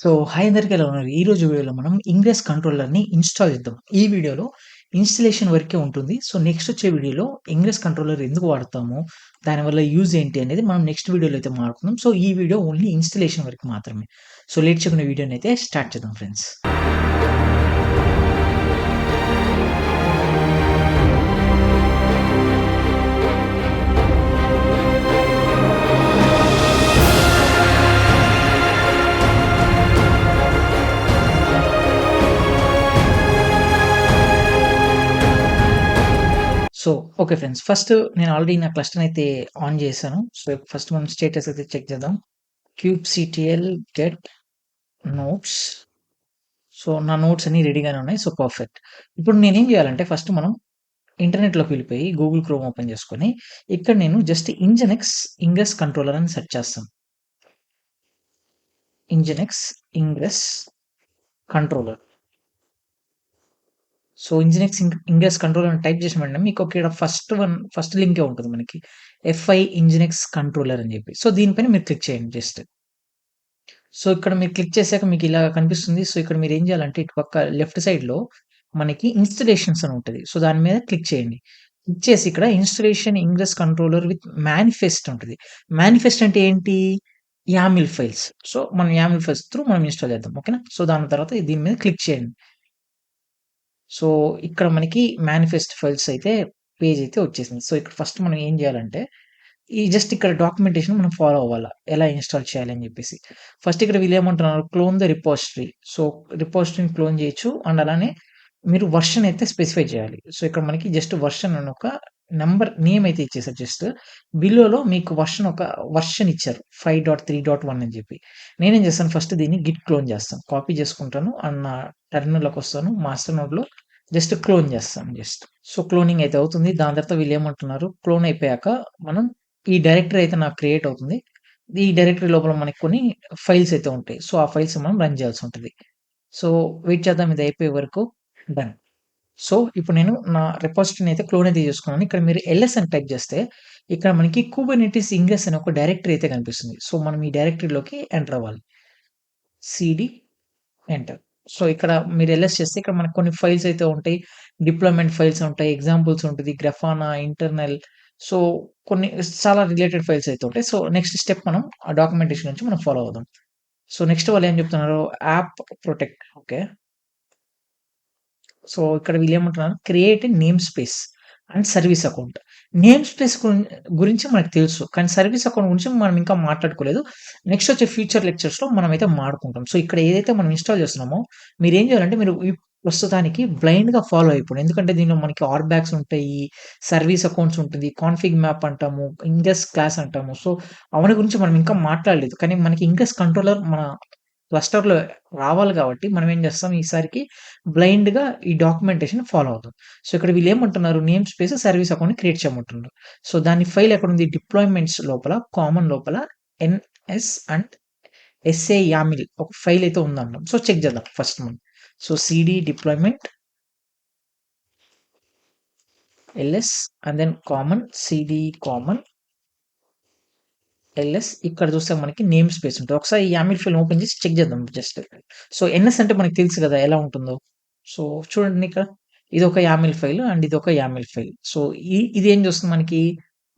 So, hi అందరికి ఎలా ఉన్నారు? ఈరోజు వీడియోలో మనం ఇంగ్రెస్ కంట్రోలర్‌ని ఇన్‌స్టాల్ చేద్దాం. ఈ వీడియోలో ఇన్‌స్టలేషన్ వరకే ఉంటుంది. సో, నెక్స్ట్ వచ్చే వీడియోలో ఇంగ్రెస్ కంట్రోలర్ ఎందుకు వాడతాము? దానివల్ల యూజ్ ఏంటి అనేది మనం నెక్స్ట్ వీడియోలో అయితే మాట్లాడుకుందాం. సో, ఈ వీడియో ఓన్లీ ఇన్‌స్టలేషన్ వరకు మాత్రమే. సో, లేట్ చేయకుండా వీడియోని అయితే స్టార్ట్ చేద్దాం friends. So, okay friends. First నేను ఆల్రెడీ నా క్లస్టర్‌ని అయితే ఆన్ చేశాను. సో, ఫస్ట్ మనం స్టేటస్ అయితే చెక్ చేద్దాం. kubectl get notes. సో, నా నోట్స్ అన్నీ రెడీగానే ఉన్నాయి. So, perfect. ఇప్పుడు నేనేం చేయాలంటే ఫస్ట్ మనం ఇంటర్నెట్‌లోకి వెళ్ళిపోయి గూగుల్ క్రోమ్ ఓపెన్ చేసుకొని, ఇక్కడ నేను జస్ట్ ఇంగ్రెస్ కంట్రోలర్ అని సెర్చ్ చేస్తాను. Ingress controller. So, ingress controller అని టైప్ చేసిన వెంటనే మీకు ఇక్కడ ఫస్ట్ లింకే ఉంటుంది మనకి. ఎఫ్ఐ ఇంజినెక్స్ కంట్రోలర్ అని చెప్పి. సో, దీనిపైన మీరు క్లిక్ చేయండి జస్ట్. సో, ఇక్కడ మీరు క్లిక్ చేసాక మీకు ఇలా కనిపిస్తుంది. సో, ఇక్కడ మీరేం చేయాలంటే ఇటు పక్క లెఫ్ట్ సైడ్‌లో మనకి ఇన్‌స్టలేషన్స్ అని ఉంటది. సో, దాని మీద క్లిక్ చేయండి. క్లిక్ చేసి ఇక్కడ installation ingress controller with manifest ఉంటది. మానిఫెస్ట్ అంటే ఏంటి? యామిల్ ఫైల్స్. సో, మనం యామిల్ ఫైల్స్ త్రూ మనం ఇన్‌స్టాల్ చేద్దాం. ఓకేనా? సో, దాని తర్వాత దీని మీద క్లిక్ చేయండి. సో, ఇక్కడ మనకి మానిఫెస్ట్ ఫైల్స్ అయితే పేజ్ అయితే వచ్చేసింది. సో, ఇక్కడ ఫస్ట్ మనం ఏం చేయాలంటే ఈ జస్ట్ ఇక్కడ డాక్యుమెంటేషన్ మనం ఫాలో అవ్వాలా. ఎలా ఇన్‌స్టాల్ చేయాలి అని జెప్పేసి. ఫస్ట్ ఇక్కడ వీళ్ళేమంటున్నారు క్లోన్ ద రిపోజిటరీ. సో, రిపోజిటరీని క్లోన్ చేయొచ్చు. అండ్ అలానే మీరు వర్షన్ అయితే స్పెసిఫై చేయాలి. సో, ఇక్కడ మనకి జస్ట్ వర్షన్ అని ఒక నేమ్ అయితే ఇచ్చేసారు జస్ట్. బిలోలో మీకు వర్షన్ ఇచ్చారు. 5.3.1 అని జెప్పి. నేనేం చేస్తాను ఫస్ట్ దీన్ని గిట్ క్లోన్ చేస్తాను. కాపీ చేసుకుంటాను. అండ్ నా టెర్మినల్‌లోకొస్తాను. మాస్టర్ నోడ్‌లో జస్ట్ క్లోన్ చేస్తాను జస్ట్. సో, క్లోనింగ్ అయితే అవుతుంది. దాని తర్వాత వీళ్ళేమంటున్నారు క్లోన్ అయిపోయాక మనం ఈ డైరెక్టరీ అయితే నాకు క్రియేట్ అవుతుంది. ఈ డైరెక్టరీ లోపల మనకి కొన్ని ఫైల్స్ అయితే ఉంటాయి. సో, ఆ ఫైల్స్ మనం రన్ చేయాల్సి ఉంటది. సో, వెయిట్ చేద్దాం ఇది అయిపోయే వరకు. డన్. సో, ఇప్పుడు నేను నా రిపోజిటరీని అయితే క్లోన్ అయితే చేసుకున్నాను. ఇక్కడ మీరు ఎల్ఎస్ అని టైప్ చేస్తే ఇక్కడ మనకి కుబర్నెటిస్ ఇంగ్రెస్ అనే ఒక డైరెక్టరీ అయితే కనిపిస్తుంది. సో, మనం ఈ డైరెక్టరీలోకి ఎంటర్ అవ్వాలి. CD enter. సో, ఇక్కడ మీరు ఎల్ఎస్ చేస్తే ఇక్కడ మనకు కొన్ని ఫైల్స్ అయితే ఉంటాయి. డిప్లాయ్‌మెంట్ ఫైల్స్ ఉంటాయి. ఎగ్జాంపుల్స్ ఉంటది. గ్రాఫానా, ఇంటర్నల్. సో, కొన్ని చాలా రిలేటెడ్ ఫైల్స్ అయితే ఉంటాయి. సో, నెక్స్ట్ స్టెప్ మనం ఆ డాక్యుమెంటేషన్ నుంచి మనం ఫాలో అవుదాం. సో, నెక్స్ట్ వాళ్ళు ఏం చెప్తున్నారు యాప్ ప్రొటెక్ట్. ఓకే. సో, ఇక్కడ వీళ్ళేమంటున్నారు create a name space and service account. Name space గురించి మనకు తెలుసు. కానీ సర్వీస్ అకౌంట్ గురించి మనం ఇంకా మాట్లాడుకోలేదు. నెక్స్ట్ వచ్చే ఫ్యూచర్ లెక్చర్స్‌లో మనమైతే మాట్లాడుకుంటాం. సో, ఇక్కడ ఏదైతే మనం ఇన్‌స్టాల్ చేస్తున్నామో మీరేం చేయాలంటే మీరు ప్రస్తుతానికి బ్లైండ్‌గా ఫాలో అయిపోండి. ఎందుకంటే దీనిలో మనకి ఆర్‌బ్యాక్స్ ఉంటాయి, సర్వీస్ అకౌంట్స్ ఉంటుంది, కాన్ఫిగ్ మ్యాప్ అంటాము, ఇంగ్రెస్ క్లాస్ అంటాము. సో, అవని గురించి మనం ఇంకా మాట్లాడలేదు. కానీ మనకి ఇంగ్రెస్ కంట్రోలర్ మన క్లస్టర్‌లో రావాలి కాబట్టి మనం ఏం చేస్తాం ఈసారికి బ్లైండ్‌గా ఈ డాక్యుమెంటేషన్ ఫాలో అవుదాం. సో, ఇక్కడ వీళ్ళేమంటున్నారు నేమ్ స్పేస్ సర్వీస్ అకౌంట్‌ని క్రియేట్ చేయమంటున్నారు. సో, దాని ఫైల్ ఎక్కడుంది డిప్లాయ్‌మెంట్స్ లోపల కామన్ లోపల ఎన్ఎస్ అండ్ ఎస్ఏ యామిల్ ఒక ఫైల్ అయితే ఉందన్నాం. సో, చెక్ చేద్దాం ఫస్ట్ మనం. So, CD deployment LS and then common CD common LS ఇక్కడ చూస్తే మనకి నేమ్ స్పేస్ ఉంటది. ఒకసారి ఈ యామిల్ ఫైల్ ఓపెన్ చేసి చెక్ చేద్దాం జస్ట్. సో, ఎన్ఎస్ అంటే మనకు తెలుసు కదా! ఎలా ఉంటుందో. సో, చూడండి ఇక్కడ ఇదొక యామిల్ ఫైల్ అండ్ ఇదొక యామిల్ ఫైల్. సో, ఇదేం చేస్తుంది మనకి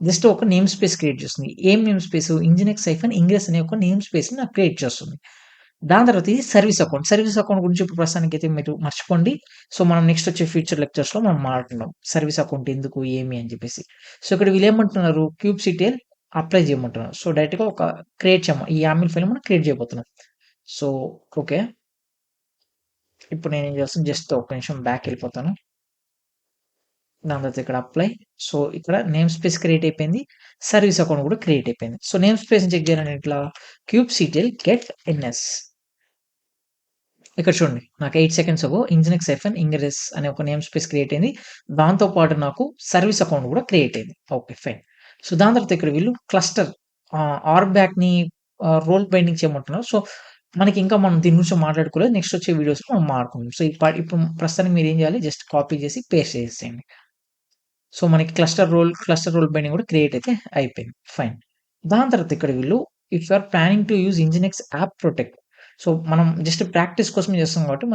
జస్ట్ ఒక నేమ్ స్పేస్ క్రియేట్ చేస్తుంది. ఏం నేమ్ స్పేస్ ఇంజినెక్స్ ఇంగ్రెస్ అనే ఒక నేమ్ స్పేస్‌ని నాకు క్రియేట్ చేస్తుంది. దాని తర్వాత ఇది సర్వీస్ అకౌంట్. సర్వీస్ అకౌంట్ గురించి ఇప్పుడు ప్రస్తుతానికైతే మీరు మర్చిపోండి. సో, మనం నెక్స్ట్ వచ్చే ఫ్యూచర్ లెక్చర్స్‌లో మనం మాట్లాడుకుందాం. సర్వీస్ అకౌంట్ ఎందుకు, ఏమి అని చెప్పేసి. సో, ఇక్కడ వీళ్ళేమంటున్నారు క్యూబ్‌సిటీఎల్ అప్లై చేయమంటున్నారు. సో, డైరెక్ట్‌గా ఒక క్రియేట్ చేయమ ఈ యామిల్ ఫైల్ మనం క్రియేట్ చేయబోతున్నాం. So, okay. ఇప్పుడు నేనేం చేస్తాను జస్ట్ ఒక్క నిమిషం బ్యాక్ ఎళ్ళిపోతాను. దాని తర్వాత ఇక్కడ అప్లై. సో, ఇక్కడ నేమ్ స్పేస్ క్రియేట్ అయిపోయింది. సర్వీస్ అకౌంట్ కూడా క్రియేట్ అయిపోయింది. సో, నేమ్ స్పేస్‌ని చెక్ చేయాలంటే ఎట్లా క్యూబ్‌సిటీఎల్ గెట్ ఎన్ఎస్. ఇక్కడ చూడండి. నాకు 8 సెకండ్స్ అగో ఇంగ్రెస్ అనే ఒక నేమ్ స్పేస్ క్రియేట్ అయింది. దాంతో పాటు నాకు సర్వీస్ అకౌంట్ కూడా క్రియేట్ అయింది. ఓకే. ఫైన్. సో, దాని తర్వాత ఇక్కడ వీళ్ళు క్లస్టర్ ఆర్‌బ్యాక్‌ని రోల్ బైండింగ్ చేయమంటున్నారు. సో, మనకి ఇంకా మనం దీని గురించి మాట్లాడుకోలేదు. నెక్స్ట్ వచ్చే వీడియోస్‌లో మనం మాట్లాడుకుందాం. సో, ఇప్పుడు ప్రస్తుతానికి మీరేం చేయాలి జస్ట్ కాపీ చేసి పేస్ట్ చేసేయండి. సో, మనకి క్లస్టర్ రోల్ బైండింగ్ కూడా క్రియేట్ అయితే అయిపోయింది. ఫైన్. దాని తర్వాత ఇక్కడ వీళ్ళు if you are planning to use NGINX app protect. So, మనం జస్ట్ ప్రాక్టీస్ కోసమే చేస్తాం కాబట్టి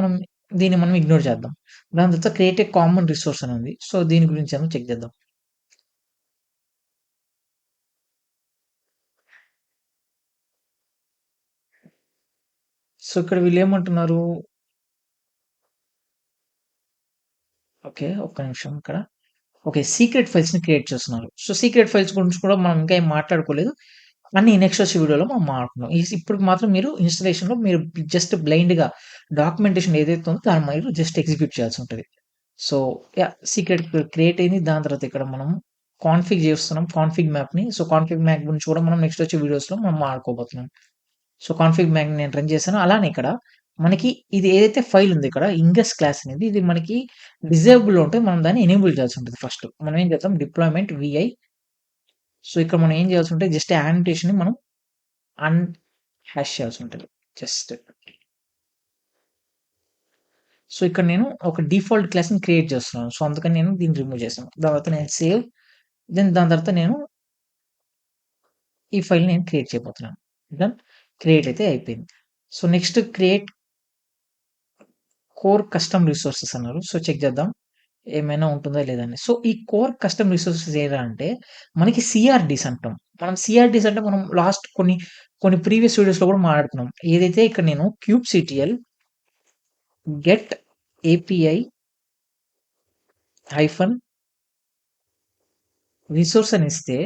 దీన్ని మనం ఇగ్నోర్ చేద్దాం. దాని తర్వాత క్రియేట్ ఏ కామన్ రిసోర్స్ అని ఉంది. సో, దీని గురించేమో చెక్ చేద్దాం. సో, ఇక్కడ వీళ్ళేమంటున్నారు? ఓకే. ఒక్క నిమిషం ఇక్కడ. ఓకే. సీక్రెట్ ఫైల్స్‌ని క్రియేట్ చేస్తున్నారు. సో, సీక్రెట్ ఫైల్స్ గురించి కూడా మనం ఇంకా ఏం మాట్లాడుకోలేదు. అన్నీ నెక్స్ట్ వచ్చే వీడియోలో మనం మాట్లాడుకుందాం. ఇప్పటికి మాత్రం మీరు ఇన్‌స్టాలేషన్‌లో మీరు జస్ట్ బ్లైండ్‌గా డాక్యుమెంటేషన్ ఏదైతే ఉందో దాన్ని మీరు జస్ట్ ఎగ్జిక్యూట్ చేయాల్సుంటది. సో, సీక్రెట్ క్రియేట్ అయింది. దాని తర్వాత ఇక్కడ మనం కాన్ఫిగ్ చేస్తున్నాం. కాన్ఫిగ్ మ్యాప్‌ని. సో, కాన్ఫిగ్ మ్యాప్ గురించి కూడా మనం నెక్స్ట్ వచ్చే వీడియోస్‌లో మనం మాట్లాడుకోబోతున్నాం. సో, కాన్ఫిగ్ మ్యాప్‌ని నేను రన్ చేశాను. అలానే ఇక్కడ మనకి ఇది ఏదైతే ఫైల్ ఉందో ఇక్కడ ఇంగ్రెస్ క్లాస్ అనేది ఇది మనకి డిజేబుల్‌లో ఉంటే మనం దాన్ని ఎనేబుల్ చేయాల్సుంటది ఫస్ట్. మనం ఏం చేద్దాం డిప్లాయ్‌మెంట్ విఐ. సో, ఇక్కడ మనం ఏం చేయాల్సుంటే జస్ట్ యానోటేషన్‌ని మనం అన్ హ్యాష్ చేయాల్సుంటది. జస్ట్. సో, ఇక్కడ నేను ఒక డిఫాల్ట్ క్లాస్‌ని క్రియేట్ చేస్తున్నాను. సో, అందుకని నేను దీన్ని రిమూవ్ చేశాను. దాని తర్వాత నేను సేవ్. దాని తర్వాత నేను ఈ ఫైల్‌ని నేను క్రియేట్ చేయబోతున్నాను. డన్. క్రియేట్ అయితే అయిపోయింది. So, next create core custom resources అన్నారు. సో, చెక్ చేద్దాం. ఏమైనా ఉంటుందా లేదా అని. సో, ఈ కోర్ కస్టమ్ రిసోర్సెస్ ఏరా అంటే మనకి సీఆర్‌డీస్ అంటాం. మనం సీఆర్‌డీస్ అంటే మనం లాస్ట్ కొన్ని ప్రీవియస్ వీడియోస్‌లో కూడా మాట్లాడుకున్నాం. ఏదైతే ఇక్కడ నేను క్యూబ్‌సిటిఎల్ గెట్ ఏపీఐ హైఫన్ రిసోర్స్ అని ఇస్తే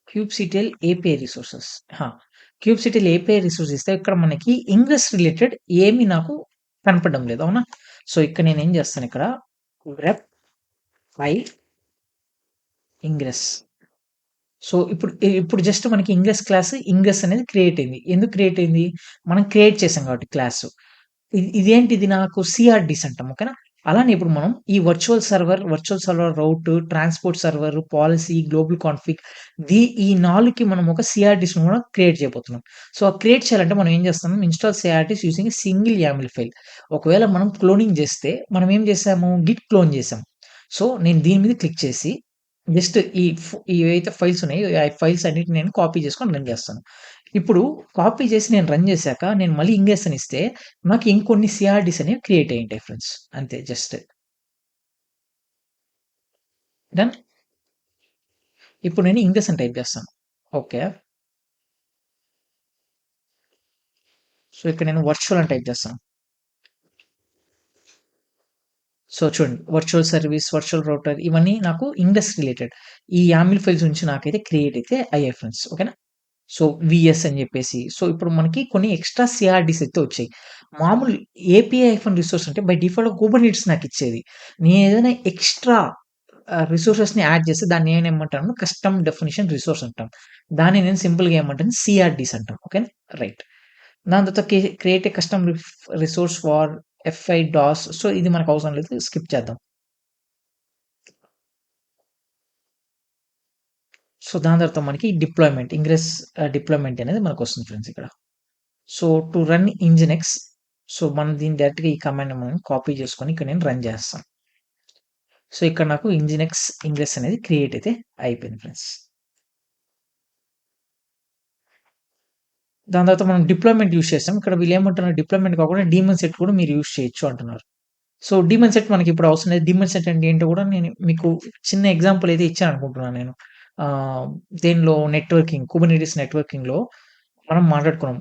క్యూబ్‌సిటిఎల్ ఏపీఐ రిసోర్సెస్. ఆ! క్యూబ్‌సిటిఎల్ ఏపీఐ రిసోర్స్ ఇస్తే ఇక్కడ మనకి ఇంగ్రెస్ రిలేటెడ్ ఏమి నాకు కనపడడం లేదు. అవునా? సో, ఇక్కడ నేనేం చేస్తాను ఇక్కడ గ్రెప్ ఐ ఇంగ్రెస్. సో, ఇప్పుడు జస్ట్ మనకి ఇంగ్రెస్ అనేది క్రియేట్ అయింది. ఎందుకు క్రియేట్ అయింది? మనం క్రియేట్ చేసాం కాబట్టి క్లాసు. ఇదేంటిది నాకు సీఆర్‌డీస్ అంటాం. ఓకేనా? అలానే ఇప్పుడు మనం ఈ virtual server route, transport server, policy, global config ఈ 4కి మనం ఒక సీఆర్‌డీస్‌ని కూడా క్రియేట్ చేయబోతున్నాం. సో, ఆ క్రియేట్ చేయాలంటే మనం ఏం చేస్తాం? Install CRDs using single YAML file. ఒకవేళ మనం క్లోనింగ్ చేస్తే మనం ఏం చేసాము? గిట్ క్లోన్ చేసాం. సో, నేను దీని మీద క్లిక్ చేసి జస్ట్ ఏవైతే ఫైల్స్ ఉన్నాయో ఆ ఫైల్స్ అన్నిటిని నేను కాపీ చేసుకొని రన్ చేస్తాను. ఇప్పుడు కాపీ చేసి నేను రన్ చేశాక నేను మళ్ళీ ఇంగెస్ అని ఇస్తే నాకు ఇంకొన్ని సీఆర్‌డీస్ అనేవి క్రియేట్ అయ్యుంటాయి ఫ్రెండ్స్. అంతే జస్ట్. డన్. ఇప్పుడు నేను ఇంగ్రెస్ అని టైప్ చేస్తాను. ఓకే. సో, ఇక్కడ నేను వర్చువల్ అని టైప్ చేస్తాను. సో, చూడండి వర్చువల్ సర్వీస్, వర్చువల్ రౌటర్ ఇవన్నీ నాకు ఇంగ్రెస్ రిలేటెడ్. ఈ యామిల్ ఫైల్స్ నుంచి నాకైతే క్రియేట్ అయితే అయ్యాయి ఫ్రెండ్స్. ఓకేనా? సో, వీఎస్ అని జెప్పేసి. సో, ఇప్పుడు మనకి కొన్ని ఎక్స్‌ట్రా సీఆర్‌డీస్ అయితే వచ్చాయి. మామూలు ఏపీఐ హైఫన్ రిసోర్స్ అంటే బై డిఫాల్ట్‌గా కుబర్నెటిస్ నాకిచ్చేది. నేనేదైనా ఎక్స్‌ట్రా రిసోర్సెస్‌ని యాడ్ చేస్తే దాన్ని నేనేమంటాను కస్టమ్ డెఫినిషన్ రిసోర్స్ అంటాం. దాన్ని నేను సింపుల్‌గా ఏమంటాను సీఆర్‌డీస్ అంటాం. ఓకేనా? రైట్. దాని తర్వాత create a custom resource for FI DOS. So, ఇది మనకు అవసరం లేదు. స్కిప్ చేద్దాం. సో, దాని తర్వాత మనకి డిప్లాయ్‌మెంట్ అనేది మనకొస్తుంది ఫ్రెండ్స్ ఇక్కడ. So, to run NGINX. So, మనం దీన్ని డైరెక్ట్‌గా ఈ కమాండ్‌ని మనం కాపీ చేసుకొని ఇక్కడ నేను రన్ చేస్తాను. సో, ఇక్కడ నాకు ఇంగ్రెస్ అనేది క్రియేట్ అయితే అయిపోయింది ఫ్రెండ్స్. దాని తర్వాత మనం డిప్లాయ్‌మెంట్ యూజ్ చేసాం. ఇక్కడ వీళ్ళేమంటున్నారు డిప్లాయ్‌మెంట్ కాకుండా డీమన్ సెట్ కూడా మీరు యూజ్ చేయొచ్చు అంటున్నారు. సో, డీమన్ సెట్ మనకిప్పుడు అవసరం లేదు. డీమన్ సెట్ అంటే ఏంటో కూడా నేను మీకు చిన్న ఎగ్జాంపుల్ అయితే ఇచ్చాననుకుంటున్నాను నేను. ఆహ్, దేనిలో కుబర్నెటిస్ నెట్వర్కింగ్‌లో మనం మాట్లాడుకున్నాం.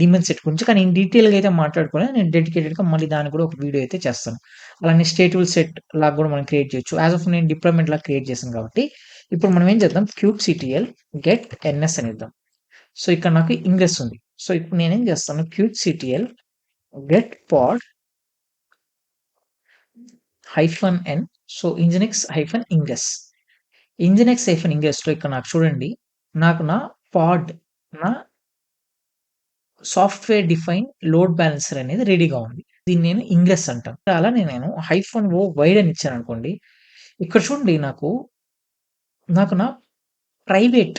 డీమన్ సెట్ గురించి. కానీ ఇన్ డీటెయిల్‌గా అయితే మాట్లాడుకోలేదు. నేను డెడికేటెడ్‌గా మళ్ళీ దానికి కూడా ఒక వీడియో అయితే చేస్తాను. అలానే స్టేట్‌బుల్ సెట్ లాగా కూడా మనం క్రియేట్ చేయొచ్చు. యాస్ ఆఫ్ నేను డిప్లాయ్‌మెంట్ లాగా క్రియేట్ చేశాను కాబట్టి, ఇప్పుడు మనం ఏం చేద్దాం క్యూబ్‌సిటిఎల్ గెట్ ఎన్ఎస్ అని ఇద్దాం. సో, ఇక్కడ నాకు ఇంగ్రెస్ ఉంది. సో, ఇప్పుడు నేనేం చేస్తాను kubectl get pod hyphen N. So, ingress. ఇంగ్రెస్‌లో ఇక్కడ నాకు చూడండి. నాకు నా పాడ్ నా సాఫ్ట్‌వేర్ డిఫైన్ లోడ్ బాలన్సర్ అనేది రెడీగా ఉంది. దీన్ని నేను ఇంగ్రెస్ అంటాను. అలానే నేను హైఫన్ ఓ వైడ్ అని ఇచ్చాననుకోండి. ఇక్కడ చూడండి నాకు నా ప్రైవేట్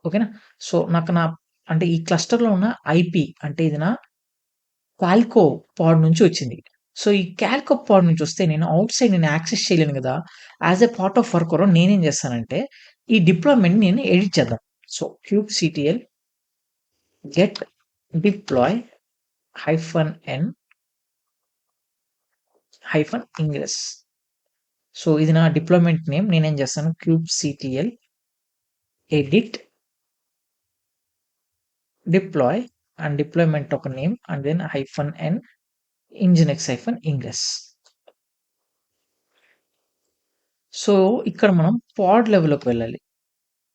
ఓకేనా? సో, నాకు అంటే ఈ క్లస్టర్‌లో ఉన్న ఐపీ అంటే ఇది నా కాల్కో పాడ్ నుంచి వచ్చింది. సో, ఈ కాల్కో పాడ్ నుంచి వస్తే నేను యాక్సెస్ చేయలేను గదా! As a part of worker నేనేం చేస్తానంటే ఈ డిప్లాయ్‌మెంట్‌ని నేను ఎడిట్ చేద్దాం. So, kubectl get deploy -n -ingress. So ఇది నా డిప్లాయ్మెంట్ నేమ్. నేనేం చేస్తాను kubectl edit deploy and deployment ఒక name and then -n -ingress. So ఇక్కడ మనం పాడ్ లెవెల్‌లోకి వెళ్ళాలి.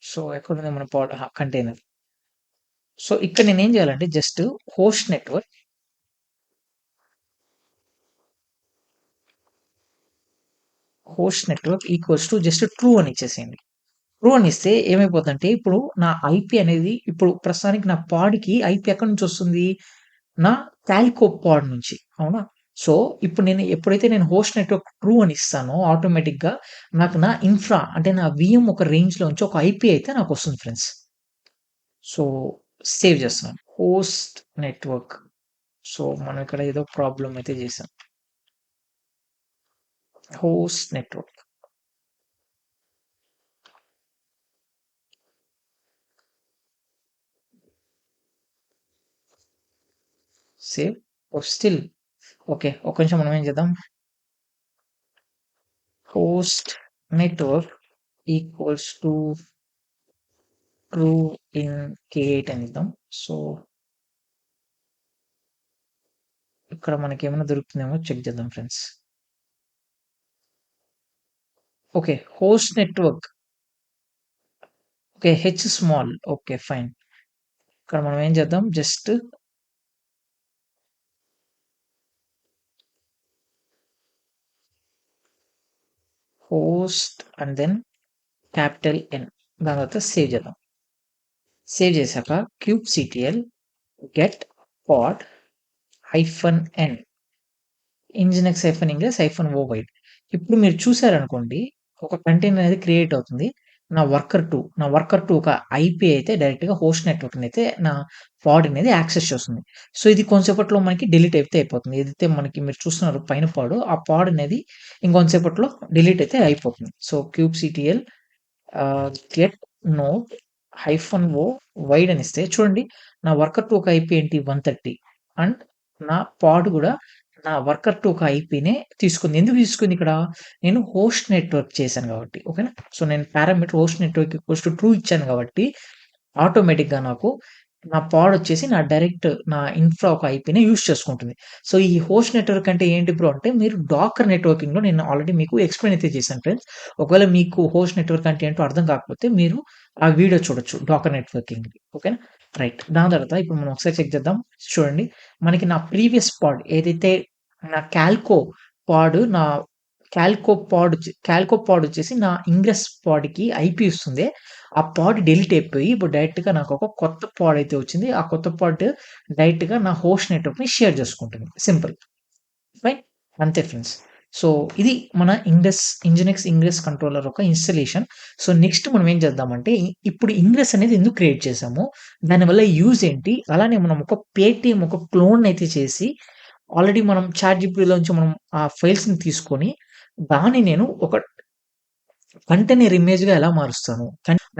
సో ఎక్కడుంది మన పాడ్ కంటైనర్. సో ఇక్కడ నేనేం చేయాలంటే just host network equals to just true అని ఇచ్చేసేయండి. ట్రూ అని ఇస్తే ఏమైపోద్దంటే ఇప్పుడు నా ఐపీ అనేది ఇప్పుడు ప్రస్తుతానికి నా పాడ్‌కి ఐపీ ఎక్కడి నుంచి వస్తుంది? నా కాల్కో పాడ్ నుంచి. అవునా? సో ఇప్పుడు ఎప్పుడైతే నేను హోస్ట్ నెట్వర్క్ ట్రూ అని ఇస్తానో ఆటోమేటిక్‌గా నాకు నా ఇన్ఫ్రా అంటే నా వీఎం ఒక రేంజ్‌లోంచి ఒక ఐపీ అయితే నాకొస్తుంది ఫ్రెండ్స్. సో సేవ్ చేస్తున్నాను. Host network. సో మనం ఇక్కడ ఏదో ప్రాబ్లమ్ అయితే చేసాం. Host network. Save still okay. ఒక్క నిమిషం మనం ఏం చేద్దాం host network equals to true in K8 అని ఇద్దాం. సో ఇక్కడ మనకేమైనా దొరుకుతుందేమో చెక్ చేద్దాం friends. Okay. Host network. Okay. H small. Okay. Fine. ఇక్కడ మనం ఏం చేద్దాం just host and then capital N. దాని తర్వాత సేవ్ చేద్దాం. సేవ్ చేశాక kubectl get pod -n nginx -ingress -o ఇప్పుడు మీరు చూసారనుకోండి ఒక కంటైనర్ అనేది క్రియేట్ అవుతుంది. నా వర్కర్ 2 ఒక ఐపీ అయితే డైరెక్ట్‌గా హోస్ట్ నెట్వర్క్‌ని అయితే నా పాడ్ అనేది యాక్సెస్ చేస్తుంది. సో ఇది కొంతసేపట్లో మనకి డిలీట్ అయితే అయిపోతుంది. ఏదైతే మనకి మీరు చూస్తున్నారు పైన పాడ్ ఆ పాడ్ అనేది ఇంకొంతసేపట్లో డిలీట్ అయితే అయిపోతుంది. So kubectl get node -o wide అని ఇస్తే చూడండి నా వర్కర్ 2 ఒక ఐపీ ఏంటి 130 అండ్ నా పాడ్ కూడా నా వర్కర్ 2 ఒక ఐపీనే తీసుకుంది. ఎందుకు తీసుకుంది ఇక్కడ? నేను హోస్ట్ నెట్వర్క్ చేశాను కాబట్టి. ఓకేనా? సో నేను parameter host network equals to true ఇచ్చాను కాబట్టి ఆటోమేటిక్‌గా నాకు నా పాడ్ వచ్చేసి నా ఇన్ఫ్రా ఒక ఐపీనే యూజ్ చేసుకుంటుంది. సో ఈ హోస్ట్ నెట్వర్క్ అంటే ఏంటి బ్రో అంటే మీరు డాకర్ నెట్వర్కింగ్‌లో నేను ఆల్రెడీ మీకు ఎక్స్‌ప్లెయిన్ అయితే చేశాను ఫ్రెండ్స్. ఒకవేళ మీకు హోస్ట్ నెట్వర్క్ అంటే ఏంటో అర్థం కాకపోతే మీరు ఆ వీడియో చూడొచ్చు డాకర్ నెట్వర్కింగ్‌ది. ఓకేనా? రైట్. దాని తర్వాత ఇప్పుడు మనం ఒకసారి చెక్ చేద్దాం. చూడండి మనకి నా ప్రీవియస్ పాడ్ ఏదైతే నా కాల్కో పాడ్ వచ్చేసి నా ఇంగ్రెస్ పాడ్‌కి ఐపీ ఇస్తుందే ఆ పాడ్ డిలీట్ అయిపోయి ఇప్పుడు డైరెక్ట్‌గా నాకు ఒక కొత్త పాడ్ అయితే వచ్చింది. ఆ కొత్త పాడ్ డైరెక్ట్‌గా నా హోస్ట్ నెట్వర్క్‌ని షేర్ చేసుకుంటుంది. సింపుల్. ఫైన్. అంతే ఫ్రెండ్స్. సో ఇది మన ఇంజినెక్స్ ఇంగ్రెస్ కంట్రోలర్ ఒక ఇన్‌స్టాలేషన్. సో నెక్స్ట్ మనం ఏం చేద్దామంటే ఇప్పుడు ఇంగ్రెస్ అనేది ఎందుకు క్రియేట్ చేసాము? దానివల్ల యూజ్ ఏంటి? అలానే మనం ఒక పేటీఎం ఒక క్లోన్ అయితే చేసి ఆల్రెడీ మనం చాట్‌జిపిటిలోంచి మనం ఆ ఫైల్స్‌ని తీసుకొని దాన్ని నేను ఒక కంటైనర్ ఇమేజ్‌గా ఎలా మారుస్తాను?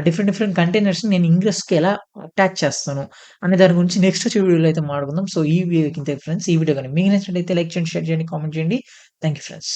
డిఫరెంట్ కంటైనర్స్‌ని నేను ఇంగ్రెస్‌కి ఎలా అటాచ్ చేస్తాను? అనే దాని గురించి నెక్స్ట్ వచ్చే వీడియోలో అయితే మాట్లాడుకుందాం. సో ఈ వీడియోకి ఇంతే ఫ్రెండ్స్. ఈ వీడియో గాని మీకు నచ్చినట్లయితే లైక్ చేయండి, షేర్ చేయండి, కామెంట్ చేయండి. Thank you friends.